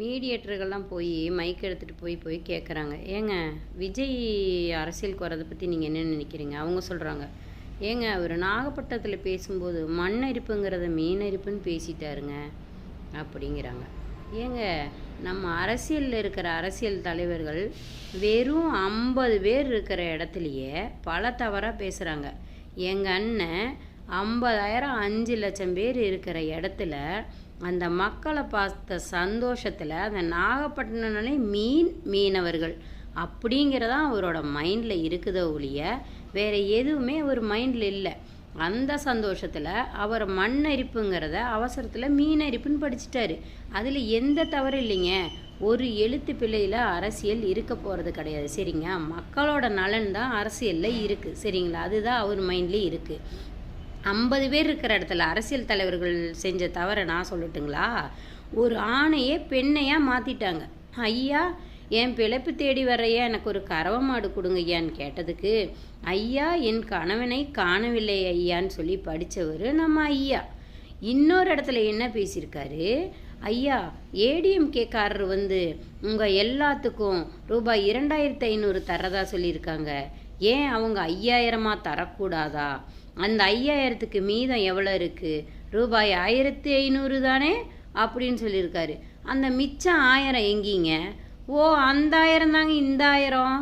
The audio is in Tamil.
மீடியேட்டர்கள்லாம் போய் மைக் எடுத்துகிட்டு போய் கேட்குறாங்க. ஏங்க விஜய் அரசியலுக்கு வரதை பற்றி நீங்கள் என்ன நினைக்கிறீங்க? அவங்க சொல்கிறாங்க, ஏங்க அவர் நாகப்பட்டினத்தில் பேசும்போது மண் அரிப்புங்கிறத மீன் அரிப்புன்னு பேசிட்டாருங்க அப்படிங்கிறாங்க. ஏங்க நம்ம அரசியலில் இருக்கிற அரசியல் தலைவர்கள் வெறும் 50 பேர் இருக்கிற இடத்துலையே பல தவறாக பேசுகிறாங்க. எங்கள் அண்ணன் 50,000 5 லட்சம் பேர் இருக்கிற இடத்துல அந்த மக்களை பார்த்த சந்தோஷத்தில் அந்த நாகப்பட்டினம்னாலே மீனவர்கள் அப்படிங்கிறதான் அவரோட மைண்டில் இருக்குதோ ஒழிய வேறு எதுவுமே அவர் மைண்டில் இல்லை. அந்த சந்தோஷத்தில் அவர் மண் அரிப்புங்கிறத அவசரத்தில் மீன் அரிப்புன்னு படிச்சிட்டாரு. அதில் எந்த தவறு இல்லைங்க. ஒரு எழுத்து பிள்ளையில் அரசியல் இருக்க போகிறது கிடையாது. சரிங்க, மக்களோட நலன் தான் அரசியலில் இருக்குது. சரிங்களா, அதுதான் அவர் மைண்ட்லேயே இருக்குது. 50 பேர் இருக்கிற இடத்துல அரசியல் தலைவர்கள் செஞ்ச தவறை நான் சொல்லட்டுங்களா? ஒரு ஆணையே பெண்ணையாக மாற்றிட்டாங்க. ஐயா, என் பிழைப்பு தேடி வர்றையா எனக்கு ஒரு கறவை மாடு கொடுங்க ஐயான்னு கேட்டதுக்கு, ஐயா என் கணவனை காணவில்லை ஐயான்னு சொல்லி படித்தவர் நம்ம ஐயா. இன்னொரு இடத்துல என்ன பேசியிருக்காரு? ஐயா, ஏடிஎம்கேக்காரர் உங்கள் எல்லாத்துக்கும் ரூபாய் 2500 தரதா சொல்லியிருக்காங்க. ஏன் அவங்க 5000 தரக்கூடாதா? அந்த 5000க்கு மீதம் எவ்வளோ இருக்குது? ரூபாய் 1500 தானே அப்படின்னு சொல்லியிருக்காரு. அந்த மிச்சம் 1000 எங்கீங்க? ஓ, அந்த 1000 தாங்க இந்த 1000.